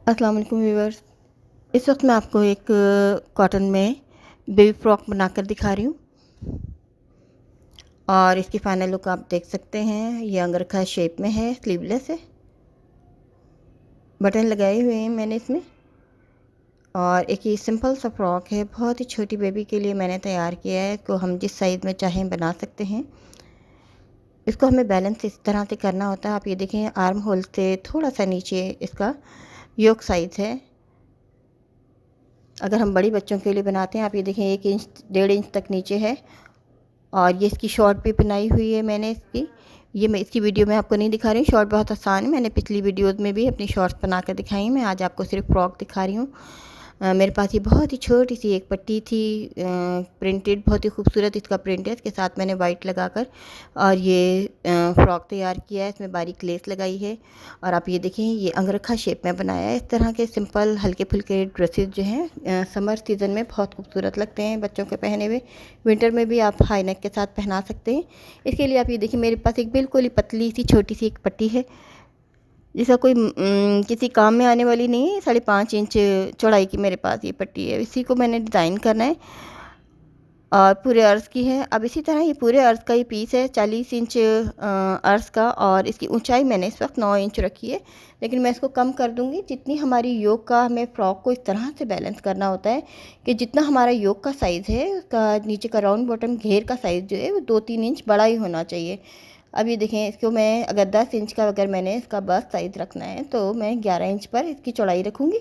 अस्सलाम वालेकुम व्यूअर्स। इस वक्त मैं आपको एक कॉटन में बेबी फ्रॉक बनाकर दिखा रही हूँ और इसकी फाइनल लुक आप देख सकते हैं। ये अंगरखा शेप में है, स्लीवलेस है, बटन लगाए हुए हैं मैंने इसमें। और एक ये सिंपल सा फ्रॉक है, बहुत ही छोटी बेबी के लिए मैंने तैयार किया है। इसको हम जिस साइज़ में चाहें बना सकते हैं। इसको हमें बैलेंस इस तरह से करना होता है। आप ये देखें, आर्म होल से थोड़ा सा नीचे इसका योक साइज़ है। अगर हम बड़ी बच्चों के लिए बनाते हैं, आप ये देखें 1 इंच 1.5 इंच तक नीचे है। और ये इसकी शॉर्ट भी बनाई हुई है मैंने इसकी। ये मैं इसकी वीडियो में आपको नहीं दिखा रही हूँ, शॉर्ट बहुत आसान है। मैंने पिछली वीडियोज़ में भी अपनी शॉर्ट्स बना कर दिखाई। मैं आज आपको सिर्फ फ्रॉक दिखा रही हूँ। मेरे पास ये बहुत ही छोटी सी एक पट्टी थी, प्रिंटेड, बहुत ही खूबसूरत इसका प्रिंट है। इसके साथ मैंने वाइट लगाकर और ये फ्रॉक तैयार किया है। इसमें बारीक लेस लगाई है। और आप ये देखें, ये अंगरखा शेप में बनाया है। इस तरह के सिंपल हल्के फुल्के ड्रेसेस जो हैं समर सीज़न में बहुत खूबसूरत लगते हैं बच्चों के पहने हुए। विंटर में भी आप हाई नेक के साथ पहना सकते हैं। इसके लिए आप ये देखिए, मेरे पास एक बिल्कुल ही पतली सी छोटी सी एक पट्टी है, जिसका कोई किसी काम में आने वाली नहीं है। 5.5 इंच चौड़ाई की मेरे पास ये पट्टी है। इसी को मैंने डिज़ाइन करना है और पूरे अर्ज़ की है। अब इसी तरह ये पूरे अर्ज़ का ये पीस है, 40 इंच अर्ज़ का, और इसकी ऊंचाई मैंने इस वक्त 9 इंच रखी है। लेकिन मैं इसको कम कर दूंगी। जितनी हमारी योक का, हमें फ़्रॉक को इस तरह से बैलेंस करना होता है कि जितना हमारा योक का साइज़ है, उसका नीचे का राउंड बॉटम घेर का साइज़ जो है वो 2-3 इंच बड़ा ही होना चाहिए। अब ये देखें, इसको मैं अगर 10 इंच का अगर मैंने इसका बस्ट साइज़ रखना है तो मैं 11 इंच पर इसकी चौड़ाई रखूँगी।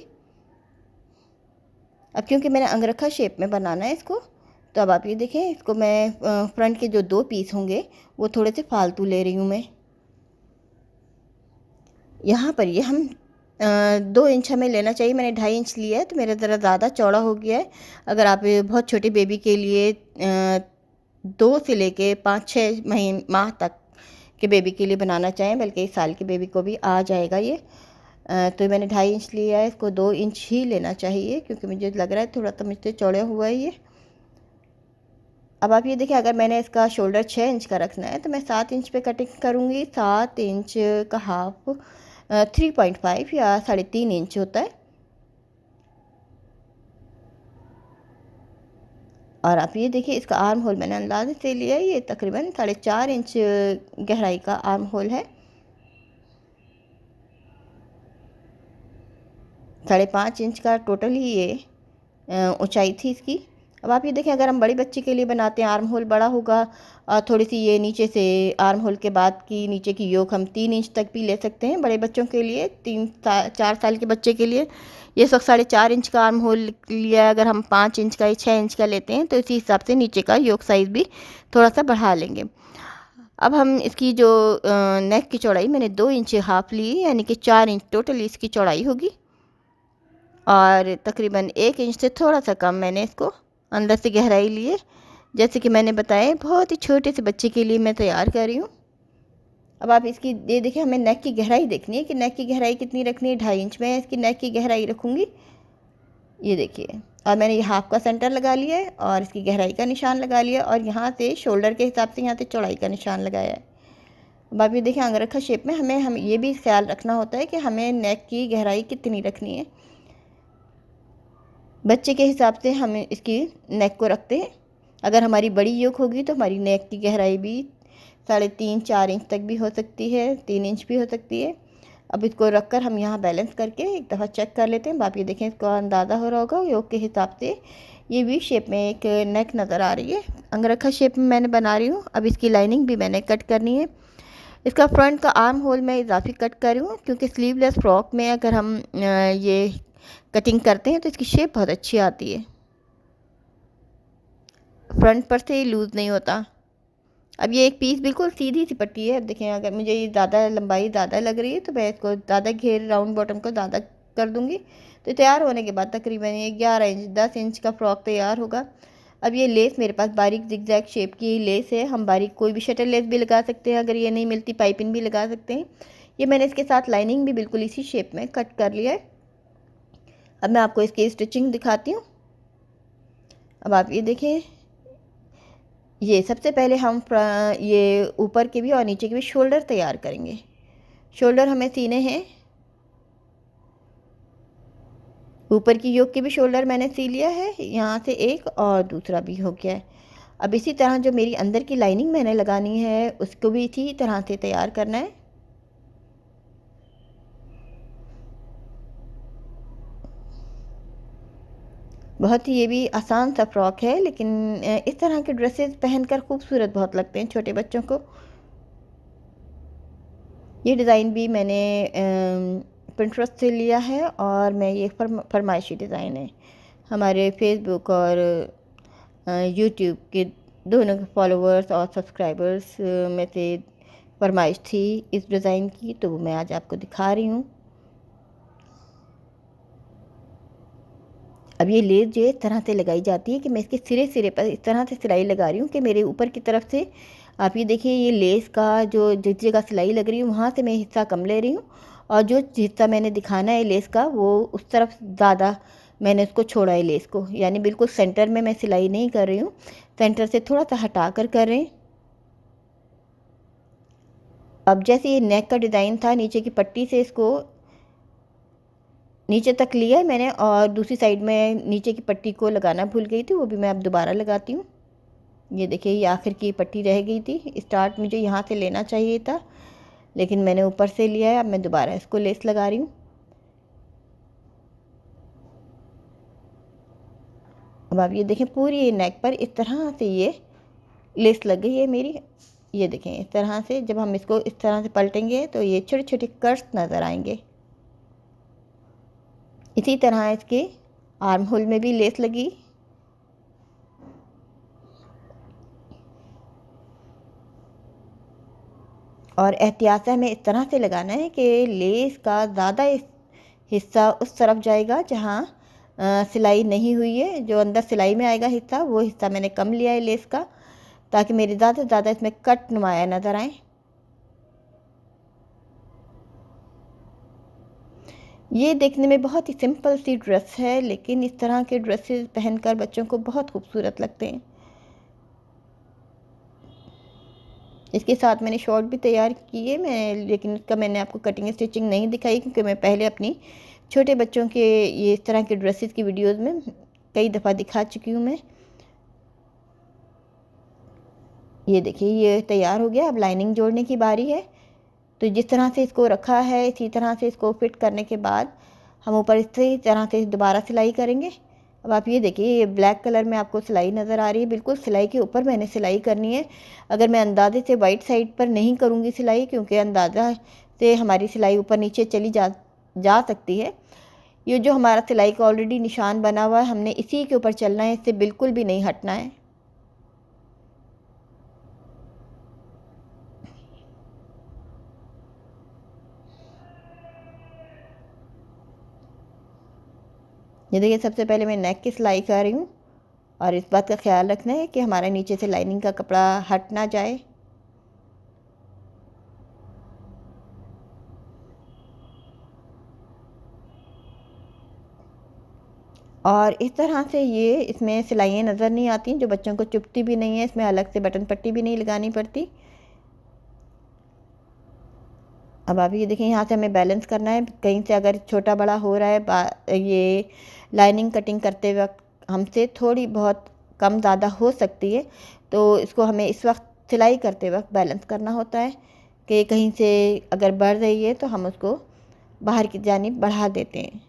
अब क्योंकि मैंने अंगरखा शेप में बनाना है इसको, तो अब आप ये देखें, इसको मैं फ्रंट के जो 2 पीस होंगे वो थोड़े से फालतू ले रही हूँ मैं। यहाँ पर ये हम 2 इंच हमें लेना चाहिए। मैंने 2.5 इंच लिया है तो मेरा ज़रा ज़्यादा चौड़ा हो गया है। अगर आप बहुत छोटे बेबी के लिए 2 से लेके 5-6 माह तक के बेबी के लिए बनाना चाहें, बल्कि 1 साल के बेबी को भी आ जाएगा ये, तो मैंने 2.5 इंच लिया है। इसको 2 इंच ही लेना चाहिए क्योंकि मुझे लग रहा है थोड़ा सा मुझसे चौड़ा हुआ है ये। अब आप ये देखिए, अगर मैंने इसका शोल्डर 6 इंच का रखना है तो मैं 7 इंच पे कटिंग करूँगी। 7 इंच का हाफ 3.5 या 3.5 इंच होता है। और आप ये देखिए, इसका आर्म होल मैंने अंदाजे से लिया है, ये तकरीबन 4.5 इंच गहराई का आर्म होल है। 5.5 इंच का टोटल ही ये ऊंचाई थी इसकी। अब आप ये देखें, अगर हम बड़ी बच्ची के लिए बनाते हैं, आर्म होल बड़ा होगा और थोड़ी सी ये नीचे से आर्म होल के बाद की नीचे की योक हम 3 इंच तक भी ले सकते हैं बड़े बच्चों के लिए। 4 साल के बच्चे के लिए ये सब 4.5 इंच का आर्म होल लिया है। अगर हम 5 इंच का या 6 इंच का लेते हैं तो इसी हिसाब से नीचे का योक साइज़ भी थोड़ा सा बढ़ा लेंगे। अब हम इसकी जो नेक की चौड़ाई मैंने 2 इंच हाफ ली, यानी कि 4 इंच टोटल इसकी चौड़ाई होगी। और तकरीबन 1 इंच से थोड़ा सा कम मैंने इसको अंदर से गहराई ली है। जैसे कि मैंने बताया, बहुत ही छोटे से बच्चे के लिए मैं तैयार कर रही हूँ। अब आप इसकी ये देखिए, हमें नेक की गहराई देखनी है कि नेक की गहराई कितनी रखनी है। 2.5 इंच में इसकी नेक की गहराई रखूँगी, ये देखिए। और मैंने ये हाफ का सेंटर लगा लिया है और इसकी गहराई का निशान लगा लिया और यहाँ से शोल्डर के हिसाब से यहाँ से चौड़ाई का निशान लगाया है। अब आप ये देखें, अंगरखा शेप में हमें ये भी ख्याल रखना होता है कि हमें नेक की गहराई कितनी रखनी है। बच्चे के हिसाब से हम इसकी नेक को रखते हैं। अगर हमारी बड़ी योक होगी तो हमारी नेक की गहराई भी 3.5-4 इंच तक भी हो सकती है, 3 इंच भी हो सकती है। अब इसको रख कर हम यहाँ बैलेंस करके एक दफ़ा चेक कर लेते हैं। आप ये देखें, इसको अंदाज़ा हो रहा होगा योक के हिसाब से ये वी शेप में एक नेक नज़र आ रही है। अंगरखा शेप में मैंने बना रही हूँ। अब इसकी लाइनिंग भी मैंने कट करनी है। इसका फ्रंट का आर्म होल मैं इजाफी कट कर रही हूँ क्योंकि स्लीवलेस फ्रॉक में अगर हम ये कटिंग करते हैं तो इसकी शेप बहुत अच्छी आती है, फ्रंट पर से लूज़ नहीं होता। अब ये एक पीस बिल्कुल सीधी सी पट्टी है। अब देखें, अगर मुझे ये ज़्यादा लंबाई ज़्यादा लग रही है तो मैं इसको ज़्यादा घेर, राउंड बॉटम को ज़्यादा कर दूँगी। तो तैयार होने के बाद तकरीबन ये 11 इंच 10 इंच का फ्रॉक तैयार होगा। अब ये लेस मेरे पास बारीक जिगजैग शेप की लेस है। हम बारीक कोई भी शटल लेस भी लगा सकते हैं, अगर ये नहीं मिलती पाइपिंग भी लगा सकते हैं। ये मैंने इसके साथ लाइनिंग भी बिल्कुल इसी शेप में कट कर लिया है। अब मैं आपको इसकी स्टिचिंग दिखाती हूँ। अब आप ये देखें, ये सबसे पहले हम ये ऊपर के भी और नीचे के भी शोल्डर तैयार करेंगे। शोल्डर हमें सीने हैं ऊपर की योक की भी शोल्डर मैंने सी लिया है, यहाँ से एक और दूसरा भी हो गया है। अब इसी तरह जो मेरी अंदर की लाइनिंग मैंने लगानी है उसको भी इसी तरह से तैयार करना है। बहुत ही ये भी आसान सा फ्रॉक है, लेकिन इस तरह के ड्रेसेस पहनकर खूबसूरत बहुत लगते हैं छोटे बच्चों को। ये डिज़ाइन भी मैंने पिंटरेस्ट से लिया है और मैं ये फरमाइशी डिज़ाइन है। हमारे फेसबुक और यूट्यूब के दोनों के फॉलोअर्स और सब्सक्राइबर्स में से फरमाइश थी इस डिज़ाइन की, तो वो मैं आज आपको दिखा रही हूँ। अब ये लेस जो है इस तरह से लगाई जाती है कि मैं इसके सिरे सिरे पर इस तरह से सिलाई लगा रही हूँ कि मेरे ऊपर की तरफ से आप ये देखिए, ये लेस का जो जिस जगह सिलाई लग रही है वहाँ से मैं हिस्सा कम ले रही हूँ, और जो हिस्सा मैंने दिखाना है लेस का वो उस तरफ ज़्यादा मैंने उसको छोड़ा है लेस को, यानी बिल्कुल सेंटर में मैं सिलाई नहीं कर रही हूँ, सेंटर से थोड़ा सा हटा कर रहे हैं। अब जैसे ये नेक का डिज़ाइन था, नीचे की पट्टी से इसको नीचे तक लिया है मैंने, और दूसरी साइड में नीचे की पट्टी को लगाना भूल गई थी, वो भी मैं अब दोबारा लगाती हूँ। ये देखिए, ये आखिर की पट्टी रह गई थी, स्टार्ट मुझे यहाँ से लेना चाहिए था लेकिन मैंने ऊपर से लिया है। अब मैं दोबारा इसको लेस लगा रही हूँ। अब आप ये देखें, पूरी नेक पर इस तरह से ये लेस लग गई है मेरी। ये देखें, इस तरह से जब हम इसको इस तरह से पलटेंगे तो ये छोटे छोटे कट्स नज़र आएंगे। इसी तरह इसके आर्म होल में भी लेस लगी। और एहतियात से हमें इस तरह से लगाना है कि लेस का ज़्यादा हिस्सा उस तरफ जाएगा जहाँ सिलाई नहीं हुई है। जो अंदर सिलाई में आएगा हिस्सा, वो हिस्सा मैंने कम लिया है लेस का, ताकि मेरी ज़्यादा से ज़्यादा इसमें कट नुमाया नज़र आए। ये देखने में बहुत ही सिंपल सी ड्रेस है, लेकिन इस तरह के ड्रेसेस पहनकर बच्चों को बहुत खूबसूरत लगते हैं। इसके साथ मैंने शॉर्ट भी तैयार किए लेकिन उसका मैंने आपको कटिंग स्टिचिंग नहीं दिखाई, क्योंकि मैं पहले अपनी छोटे बच्चों के ये इस तरह के ड्रेसेस की वीडियोस में कई दफ़ा दिखा चुकी हूँ मैं। ये देखिए, ये तैयार हो गया। अब लाइनिंग जोड़ने की बारी है। तो जिस तरह से इसको रखा है इसी तरह से इसको फिट करने के बाद हम ऊपर इसी तरह से दोबारा सिलाई करेंगे। अब आप ये देखिए, ये ब्लैक कलर में आपको सिलाई नज़र आ रही है, बिल्कुल सिलाई के ऊपर मैंने सिलाई करनी है। अगर मैं अंदाजे से वाइट साइड पर नहीं करूँगी सिलाई, क्योंकि अंदाज़ा से हमारी सिलाई ऊपर नीचे चली जा सकती है। ये जो हमारा सिलाई का ऑलरेडी निशान बना हुआ है, हमने इसी के ऊपर चलना है, इससे बिल्कुल भी नहीं हटना है। ये देखिए, सबसे पहले मैं नेक की सिलाई कर रही हूँ, और इस बात का ख्याल रखना है कि हमारे नीचे से लाइनिंग का कपड़ा हट ना जाए। और इस तरह से ये इसमें सिलाइयाँ नज़र नहीं आती, जो बच्चों को चुभती भी नहीं है। इसमें अलग से बटन पट्टी भी नहीं लगानी पड़ती। अब आप ये देखें, यहाँ से हमें बैलेंस करना है। कहीं से अगर छोटा बड़ा हो रहा है, ये लाइनिंग कटिंग करते वक्त हमसे थोड़ी बहुत कम ज़्यादा हो सकती है, तो इसको हमें इस वक्त सिलाई करते वक्त बैलेंस करना होता है कि कहीं से अगर बढ़ रही है तो हम उसको बाहर की जानिब बढ़ा देते हैं।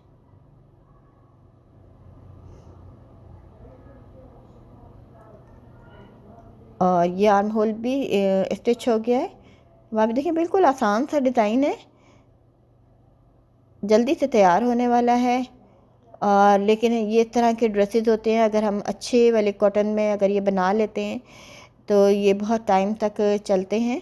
और ये आर्म होल भी स्टिच हो गया है। वहाँ भी देखिए, बिल्कुल आसान सा डिज़ाइन है, जल्दी से तैयार होने वाला है। और लेकिन ये इस तरह के ड्रेसेस होते हैं, अगर हम अच्छे वाले कॉटन में अगर ये बना लेते हैं तो ये बहुत टाइम तक चलते हैं।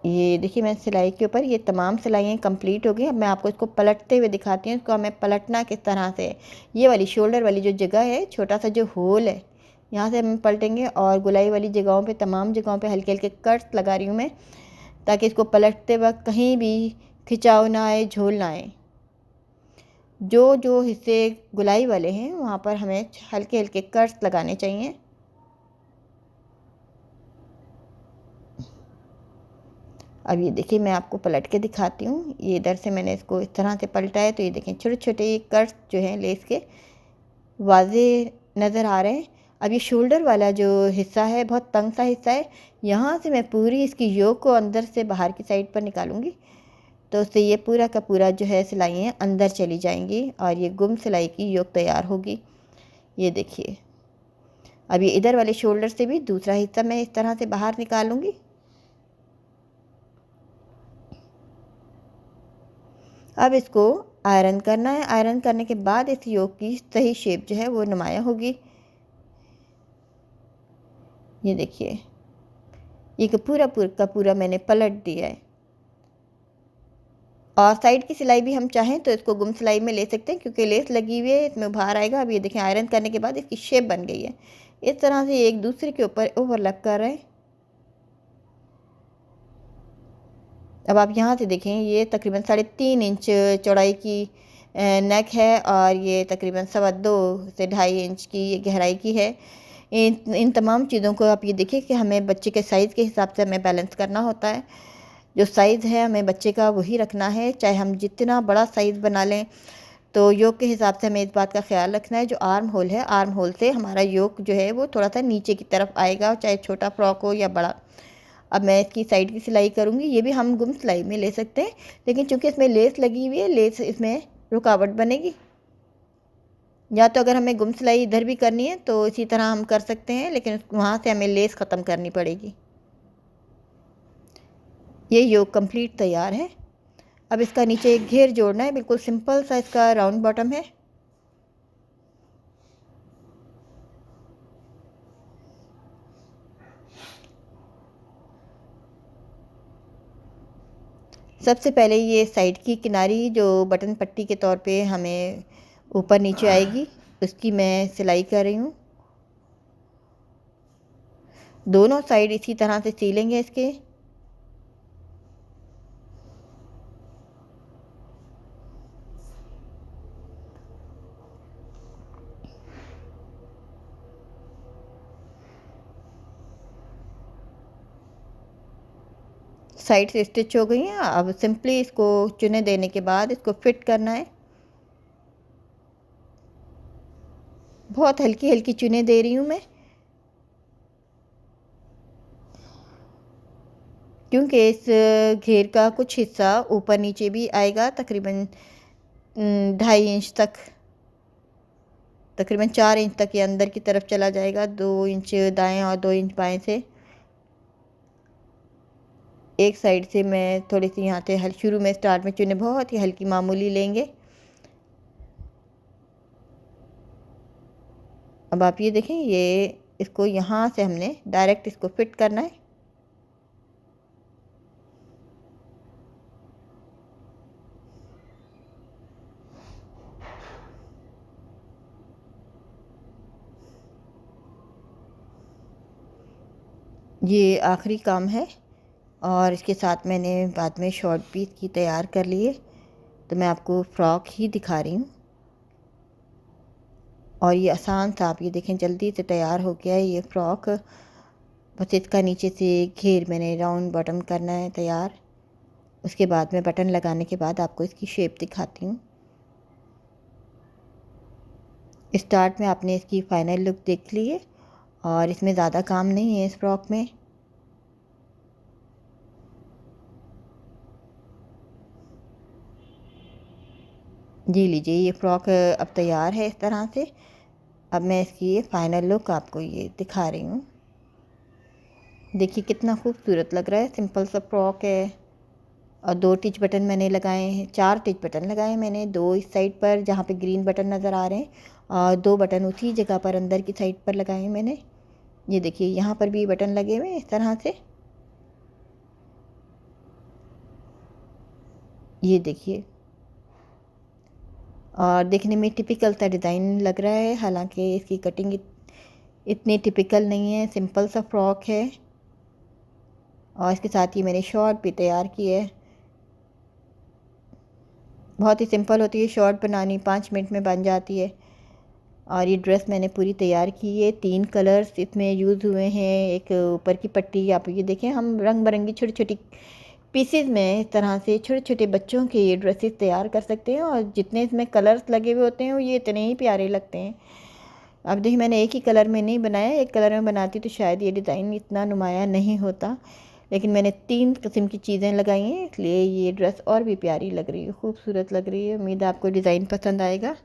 ये देखिए, मैं सिलाई के ऊपर ये तमाम सिलाइयाँ कंप्लीट हो गई। अब मैं आपको इसको पलटते हुए दिखाती हूँ। इसको हमें पलटना किस तरह से है। ये वाली शोल्डर वाली जो जगह है, छोटा सा जो होल है, यहाँ से हम पलटेंगे, और गुलाई वाली जगहों पे, तमाम जगहों पे हल्के हल्के कट्स लगा रही हूँ मैं, ताकि इसको पलटते वक्त कहीं भी खिंचाव ना आए, झोल ना आए। जो जो हिस्से गुलाई वाले हैं वहाँ पर हमें हल्के हल्के कट्स लगाने चाहिए। अब ये देखिए मैं आपको पलट के दिखाती हूँ। ये इधर से मैंने इसको इस तरह से पलटा है तो ये देखें छोटे छोटे कट्स जो हैं लेस के वाज़े नज़र आ रहे हैं। अब ये शोल्डर वाला जो हिस्सा है बहुत तंग सा हिस्सा है, यहाँ से मैं पूरी इसकी योक को अंदर से बाहर की साइड पर निकालूंगी तो उससे ये पूरा का पूरा जो है सिलाइयाँ अंदर चली जाएंगी और ये गुम सिलाई की योक तैयार होगी। ये देखिए अब ये इधर वाले शोल्डर से भी दूसरा हिस्सा मैं इस तरह से बाहर निकालूंगी। अब इसको आयरन करना है। आयरन करने के बाद इस योक की सही शेप जो है वो नुमाया होगी। ये देखिए ये पूरा का पूरा मैंने पलट दिया है। और साइड की सिलाई भी हम चाहें तो इसको गुम सिलाई में ले सकते हैं क्योंकि लेस लगी हुई है, इसमें बाहर आएगा। अब ये देखें आयरन करने के बाद इसकी शेप बन गई है। इस तरह से एक दूसरे के ऊपर ओवरलैप कर रहे हैं। अब आप यहाँ से देखें ये तकरीबन 3.5 इंच चौड़ाई की नेक है और ये तकरीबन 2.25 से 2.5 इंच की ये गहराई की है। इन तमाम चीज़ों को आप ये देखिए कि हमें बच्चे के साइज़ के हिसाब से हमें बैलेंस करना होता है। जो साइज़ है हमें बच्चे का वही रखना है, चाहे हम जितना बड़ा साइज़ बना लें तो योक के हिसाब से हमें इस बात का ख्याल रखना है। जो आर्म होल है, आर्म होल से हमारा योक जो है वो थोड़ा सा नीचे की तरफ आएगा, चाहे छोटा फ्रॉक हो या बड़ा। अब मैं इसकी साइड की सिलाई करूँगी। ये भी हम गुम सिलाई में ले सकते हैं, लेकिन चूँकि इसमें लेस लगी हुई है, लेस इसमें रुकावट बनेगी। या तो अगर हमें गुम सिलाई इधर भी करनी है तो इसी तरह हम कर सकते हैं, लेकिन वहाँ से हमें लेस ख़त्म करनी पड़ेगी। ये योक कंप्लीट तैयार है। अब इसका नीचे एक घेर जोड़ना है। बिल्कुल सिंपल सा इसका राउंड बॉटम है। सबसे पहले ये साइड की किनारी जो बटन पट्टी के तौर पे हमें ऊपर नीचे आएगी उसकी मैं सिलाई कर रही हूँ। दोनों साइड इसी तरह से सीलेंगे इसके। साइड से स्टिच हो गई हैं। अब सिंपली इसको चुने देने के बाद इसको फिट करना है। बहुत हल्की हल्की चुने दे रही हूँ मैं, क्योंकि इस घेर का कुछ हिस्सा ऊपर नीचे भी आएगा। तकरीबन 2.5 इंच तक, तकरीबन 4 इंच तक ये अंदर की तरफ चला जाएगा। 2 इंच दाएं और 2 इंच बाएं से। एक साइड से मैं थोड़ी सी यहाँ से शुरू में स्टार्ट में चुने बहुत ही हल्की मामूली लेंगे। अब आप ये देखें, ये इसको यहाँ से हमने डायरेक्ट इसको फिट करना है। ये आखिरी काम है और इसके साथ मैंने बाद में शॉर्ट पीस की तैयार कर लिए, तो मैं आपको फ़्रॉक ही दिखा रही हूँ। और ये आसान सा, आप ये देखें जल्दी से तैयार हो गया है ये फ़्रॉक। बस इसका नीचे से घेर मैंने राउंड बॉटम करना है तैयार। उसके बाद में बटन लगाने के बाद आपको इसकी शेप दिखाती हूँ। स्टार्ट में आपने इसकी फ़ाइनल लुक देख ली है और इसमें ज़्यादा काम नहीं है इस फ़्रॉक में। जी लीजिए, ये फ़्रॉक अब तैयार है इस तरह से। अब मैं इसकी ये फ़ाइनल लुक आपको ये दिखा रही हूँ। देखिए कितना खूबसूरत लग रहा है। सिंपल सा फ्रॉक है और 2 टिच बटन मैंने लगाए हैं, 4 टिच बटन लगाए मैंने। 2 इस साइड पर जहाँ पे ग्रीन बटन नज़र आ रहे हैं और 2 बटन उसी जगह पर अंदर की साइड पर लगाए हैं मैंने। ये देखिए यहाँ पर भी बटन लगे हुए हैं इस तरह से। ये देखिए, और देखने में टिपिकल सा डिज़ाइन लग रहा है, हालांकि इसकी कटिंग इतनी टिपिकल नहीं है, सिंपल सा फ्रॉक है। और इसके साथ ही मैंने शॉर्ट भी तैयार की है। बहुत ही सिंपल होती है शॉर्ट बनानी, 5 मिनट में बन जाती है। और ये ड्रेस मैंने पूरी तैयार की है। 3 कलर्स इसमें यूज़ हुए हैं। एक ऊपर की पट्टी, आप ये देखें हम रंग बिरंगी छोटी छोटी पीसेस में इस तरह से छोटे छोटे बच्चों के ये ड्रेसेस तैयार कर सकते हैं, और जितने इसमें कलर्स लगे हुए होते हैं वो ये इतने ही प्यारे लगते हैं। अब देखिए मैंने एक ही कलर में नहीं बनाया, एक कलर में बनाती तो शायद ये डिज़ाइन इतना नुमाया नहीं होता, लेकिन मैंने 3 किस्म की चीज़ें लगाई हैं, इसलिए ये ड्रेस और भी प्यारी लग रही है, खूबसूरत लग रही है। उम्मीद है आपको डिज़ाइन पसंद आएगा।